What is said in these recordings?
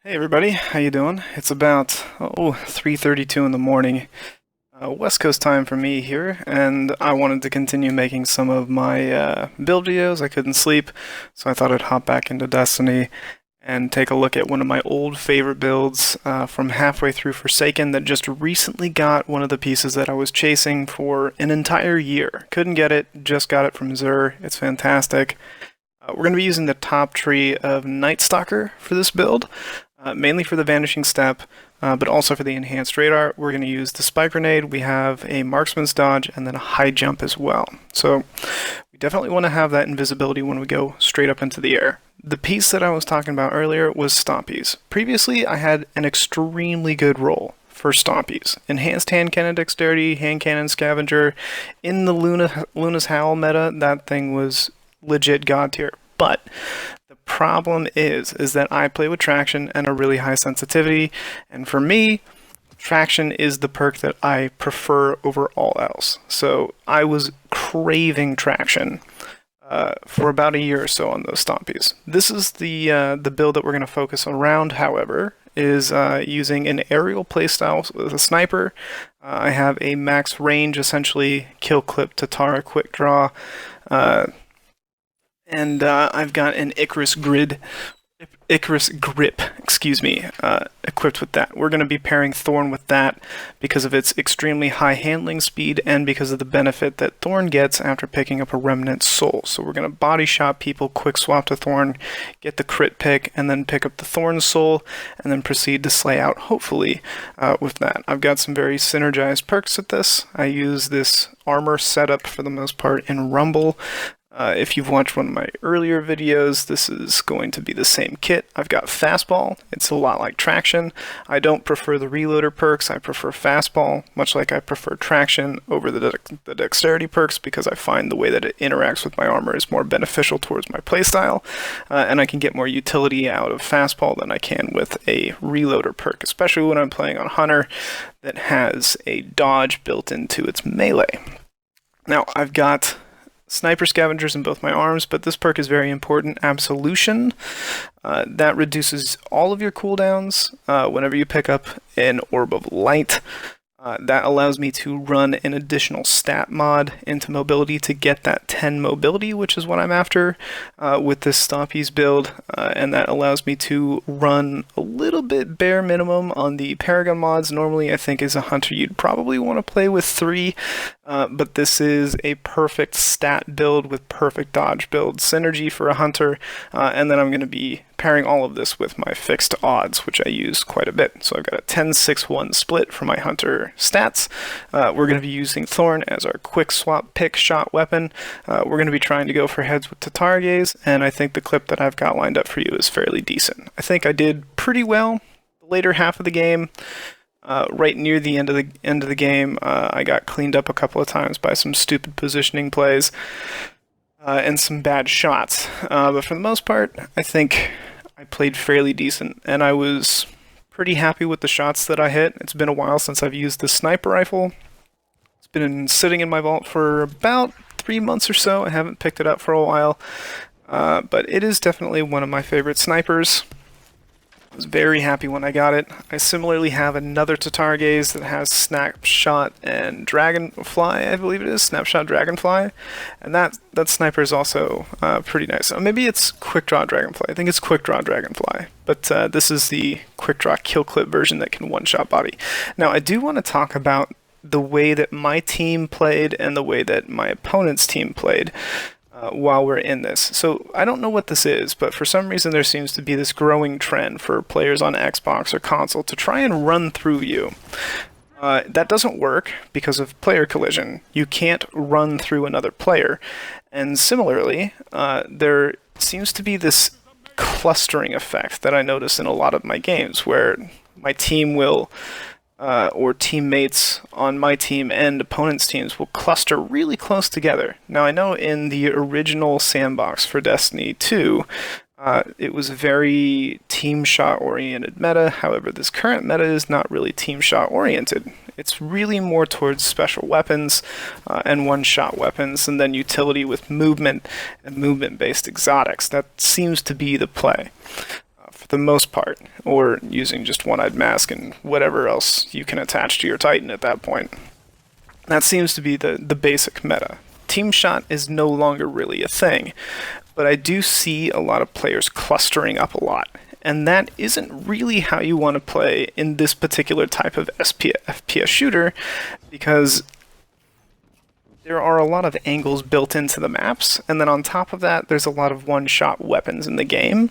Hey everybody, how you doing? It's about 3:32 in the morning, West Coast time for me here, and I wanted to continue making some of my build videos. I couldn't sleep, so I thought I'd hop back into Destiny and take a look at one of my old favorite builds from halfway through Forsaken that just recently got one of the pieces that I was chasing for an entire year. Couldn't get it, just got it from Xur. It's fantastic. We're going to be using the top tree of Night Stalker for this build, mainly for the Vanishing Step, but also for the Enhanced Radar. We're going to use the Spike Grenade, we have a Marksman's Dodge, and then a High Jump as well. So we definitely want to have that invisibility when we go straight up into the air. The piece that I was talking about earlier was Stompies. Previously, I had an extremely good roll for Stompies. Enhanced Hand Cannon Dexterity, Hand Cannon Scavenger. In the Luna's Howl meta, that thing was legit god tier. But the problem is that I play with traction and a really high sensitivity, and for me, traction is the perk that I prefer over all else. So I was craving traction for about a year or so on those Stompies. This is the build that we're going to focus around, however, is using an aerial playstyle with a sniper. I have a max range, essentially kill clip Tatara quick draw, and I've got an Icarus Grip, equipped with that. We're going to be pairing Thorn with that because of its extremely high handling speed and because of the benefit that Thorn gets after picking up a Remnant Soul. So we're going to body shot people, quick swap to Thorn, get the crit pick, and then pick up the Thorn Soul, and then proceed to slay out, hopefully, with that. I've got some very synergized perks with this. I use this armor setup for the most part in Rumble. If you've watched one of my earlier videos, this is going to be the same kit. I've got Fastball. It's a lot like Traction. I don't prefer the Reloader perks. I prefer Fastball, much like I prefer Traction over the Dexterity perks because I find the way that it interacts with my armor is more beneficial towards my playstyle, and I can get more utility out of Fastball than I can with a Reloader perk, especially when I'm playing on Hunter that has a dodge built into its melee. Now, I've got Sniper Scavengers in both my arms, but this perk is very important. Absolution. That reduces all of your cooldowns whenever you pick up an Orb of Light. That allows me to run an additional stat mod into mobility to get that 10 mobility, which is what I'm after with this Stompies build, and that allows me to run a little bit bare minimum on the Paragon mods. Normally, I think as a hunter, you'd probably want to play with 3, but this is a perfect stat build with perfect dodge build synergy for a hunter, and then I'm going to be pairing all of this with my fixed odds, which I use quite a bit. So I've got a 10-6-1 split for my hunter stats. We're going to be using Thorn as our quick swap pick shot weapon. We're going to be trying to go for heads with Tatar Gaze, and I think the clip that I've got lined up for you is fairly decent. I think I did pretty well the later half of the game. Right near the end of the game, I got cleaned up a couple of times by some stupid positioning plays and some bad shots. But for the most part, I think I played fairly decent, and I was pretty happy with the shots that I hit. It's been a while since I've used the sniper rifle. It's been sitting in my vault for about 3 months or so. I haven't picked it up for a while, but it is definitely one of my favorite snipers. I was very happy when I got it. I similarly have another Tatar Gaze that has Snapshot and Dragonfly, I believe it is, Snapshot Dragonfly, and that sniper is also pretty nice. Maybe it's Quick Draw Dragonfly. I think it's Quick Draw Dragonfly, but this is the Quick Draw Kill Clip version that can one-shot body. Now, I do want to talk about the way that my team played and the way that my opponent's team played while we're in this. So I don't know what this is, but for some reason there seems to be this growing trend for players on Xbox or console to try and run through you. That doesn't work because of player collision. You can't run through another player. And similarly, there seems to be this clustering effect that I notice in a lot of my games where my team will or teammates on my team and opponents' teams will cluster really close together. Now, I know in the original sandbox for Destiny 2, it was a very team shot oriented meta. However, this current meta is not really team shot oriented. It's really more towards special weapons and one-shot weapons, and then utility with movement and movement-based exotics. That seems to be the play. For the most part, or using just One-Eyed Mask and whatever else you can attach to your Titan at that point. That seems to be the basic meta. Team shot is no longer really a thing, but I do see a lot of players clustering up a lot, and that isn't really how you want to play in this particular type of FPS shooter, because there are a lot of angles built into the maps, and then on top of that, there's a lot of one-shot weapons in the game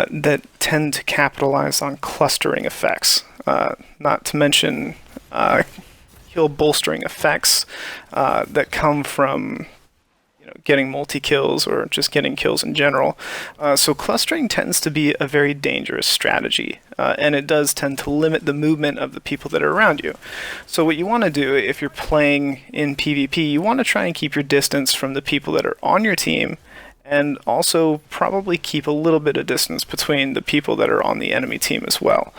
that tend to capitalize on clustering effects, not to mention kill bolstering effects that come from getting multi-kills or just getting kills in general. So clustering tends to be a very dangerous strategy, and it does tend to limit the movement of the people that are around you. So what you want to do if you're playing in PvP, you want to try and keep your distance from the people that are on your team, and also probably keep a little bit of distance between the people that are on the enemy team as well.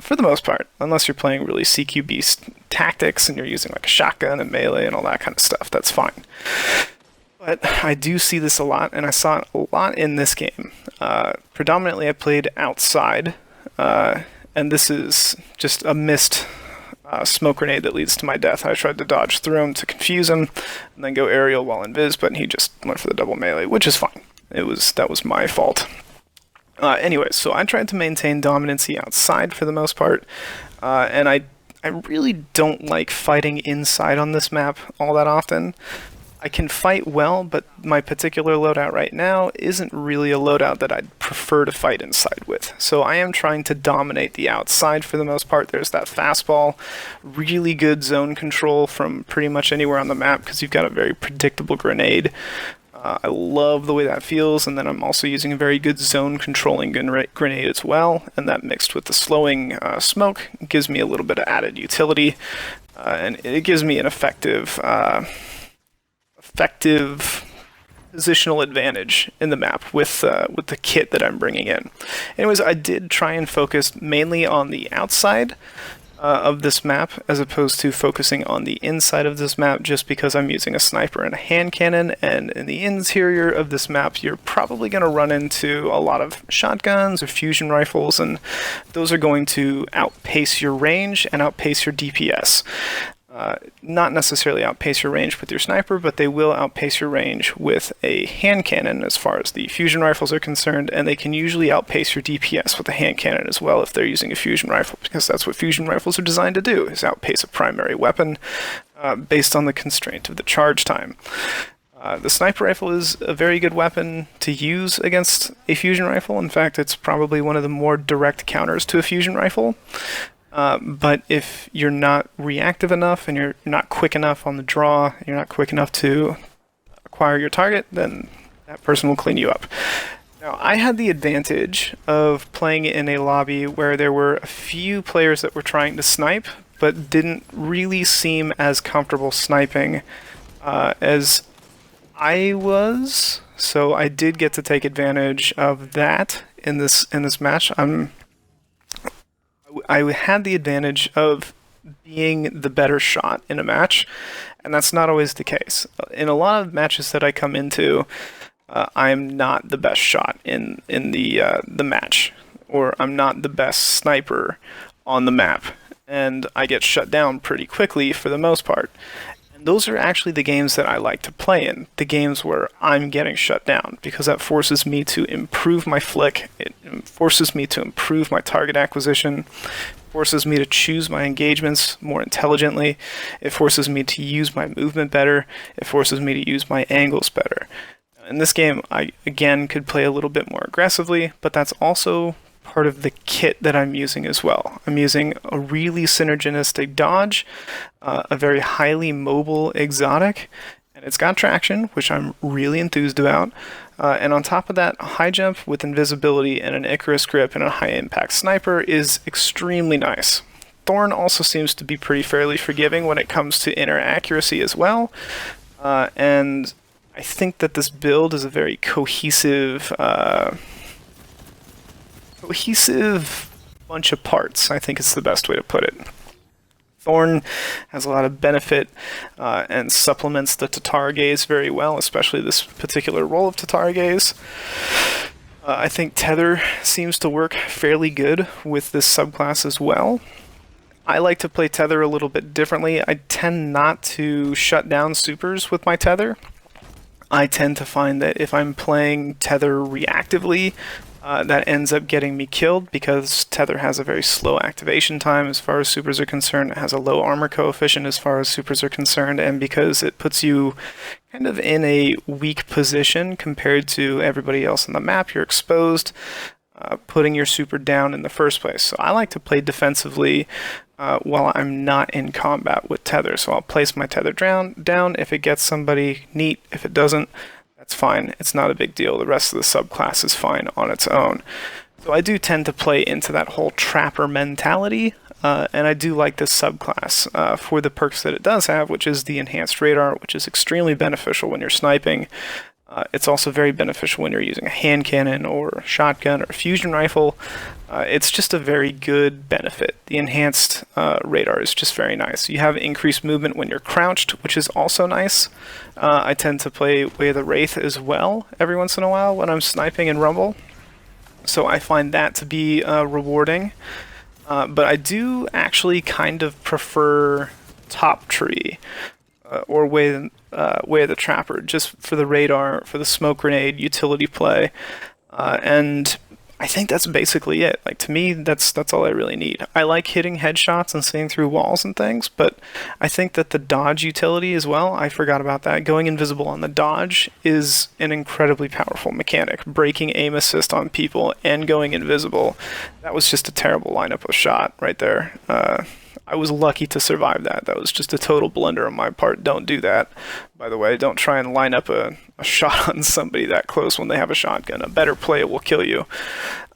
For the most part, unless you're playing really CQB tactics and you're using like a shotgun and melee and all that kind of stuff, that's fine. But I do see this a lot, and I saw it a lot in this game. Predominantly I played outside, and this is just a missed smoke grenade that leads to my death. I tried to dodge through him to confuse him, and then go aerial while invis, but he just went for the double melee, which is fine. That was my fault. Anyways, so I tried to maintain dominancy outside for the most part, and I really don't like fighting inside on this map all that often. I can fight well, but my particular loadout right now isn't really a loadout that I'd prefer to fight inside with. So I am trying to dominate the outside for the most part. There's that fastball, really good zone control from pretty much anywhere on the map because you've got a very predictable grenade. I love the way that feels, and then I'm also using a very good zone controlling grenade as well, and that mixed with the slowing smoke gives me a little bit of added utility, and it gives me an effective positional advantage in the map with the kit that I'm bringing in. Anyways, I did try and focus mainly on the outside of this map as opposed to focusing on the inside of this map, just because I'm using a sniper and a hand cannon, and in the interior of this map you're probably going to run into a lot of shotguns or fusion rifles, and those are going to outpace your range and outpace your DPS. Not necessarily outpace your range with your sniper, but they will outpace your range with a hand cannon as far as the fusion rifles are concerned, and they can usually outpace your DPS with a hand cannon as well if they're using a fusion rifle, because that's what fusion rifles are designed to do, is outpace a primary weapon based on the constraint of the charge time. The sniper rifle is a very good weapon to use against a fusion rifle. In fact, it's probably one of the more direct counters to a fusion rifle. But if you're not reactive enough and you're not quick enough on the draw, you're not quick enough to acquire your target, then that person will clean you up. Now, I had the advantage of playing in a lobby where there were a few players that were trying to snipe, but didn't really seem as comfortable sniping as I was. So I did get to take advantage of that in this match. I had the advantage of being the better shot in a match, and that's not always the case. In a lot of matches that I come into, I'm not the best shot in the match, or I'm not the best sniper on the map, and I get shut down pretty quickly for the most part. And those are actually the games that I like to play in, the games where I'm getting shut down, because that forces me to improve my flick, it forces me to improve my target acquisition, forces me to choose my engagements more intelligently, it forces me to use my movement better, it forces me to use my angles better. In this game, I again could play a little bit more aggressively, but that's also part of the kit that I'm using as well. I'm using a really synergistic dodge, a very highly mobile exotic, and it's got traction, which I'm really enthused about. And on top of that, a high jump with invisibility and an Icarus grip and a high impact sniper is extremely nice. Thorn also seems to be pretty fairly forgiving when it comes to inner accuracy as well. And I think that this build is a very cohesive bunch of parts, I think is the best way to put it. Thorn has a lot of benefit and supplements the Tatar Gaze very well, especially this particular role of Tatar Gaze. I think Tether seems to work fairly good with this subclass as well. I like to play Tether a little bit differently. I tend not to shut down supers with my Tether. I tend to find that if I'm playing Tether reactively, that ends up getting me killed because Tether has a very slow activation time as far as supers are concerned. It has a low armor coefficient as far as supers are concerned, and because it puts you kind of in a weak position compared to everybody else on the map, you're exposed, putting your super down in the first place. So I like to play defensively while I'm not in combat with Tether. So I'll place my Tether down. If it gets somebody, neat. If it doesn't, that's fine. It's not a big deal. The rest of the subclass is fine on its own. So I do tend to play into that whole trapper mentality, and I do like this subclass for the perks that it does have, which is the enhanced radar, which is extremely beneficial when you're sniping. It's also very beneficial when you're using a hand cannon or a shotgun or a fusion rifle. It's just a very good benefit. The enhanced radar is just very nice. You have increased movement when you're crouched, which is also nice. I tend to play Way of the Wraith as well every once in a while when I'm sniping in Rumble. So I find that to be rewarding. But I do actually kind of prefer Top Tree or Way of the Trapper, just for the radar, for the smoke grenade utility play, and I think that's basically it. Like, to me, that's all I really need. I like hitting headshots and seeing through walls and things, but I think that the dodge utility as well, I forgot about that. Going invisible on the dodge is an incredibly powerful mechanic. Breaking aim assist on people and going invisible, that was just a terrible lineup of shot right there. I was lucky to survive that. That was just a total blunder on my part. Don't do that. By the way, don't try and line up a shot on somebody that close when they have a shotgun. A better play will kill you.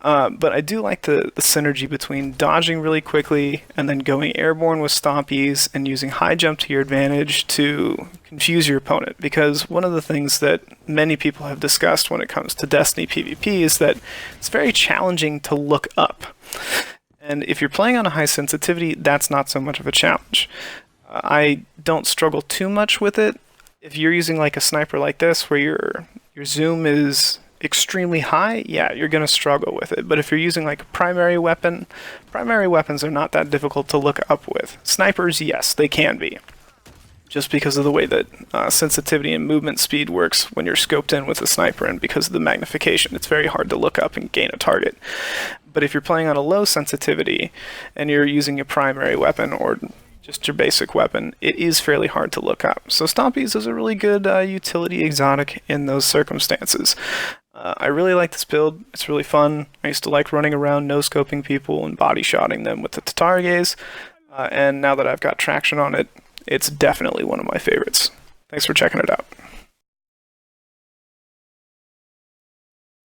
But I do like the synergy between dodging really quickly and then going airborne with stompies and using high jump to your advantage to confuse your opponent. Because one of the things that many people have discussed when it comes to Destiny PvP is that it's very challenging to look up. And if you're playing on a high sensitivity, that's not so much of a challenge. I don't struggle too much with it. If you're using like a sniper like this, where your zoom is extremely high, yeah, you're going to struggle with it. But if you're using like a primary weapon, primary weapons are not that difficult to look up with. Snipers, yes, they can be. Just because of the way that sensitivity and movement speed works when you're scoped in with a sniper, and because of the magnification, it's very hard to look up and gain a target. But if you're playing on a low sensitivity and you're using a primary weapon or just your basic weapon, it is fairly hard to look up. So Stompies is a really good utility exotic in those circumstances. I really like this build. It's really fun. I used to like running around no-scoping people and body-shotting them with the Tatar Gaze. And now that I've got traction on it, it's definitely one of my favorites. Thanks for checking it out.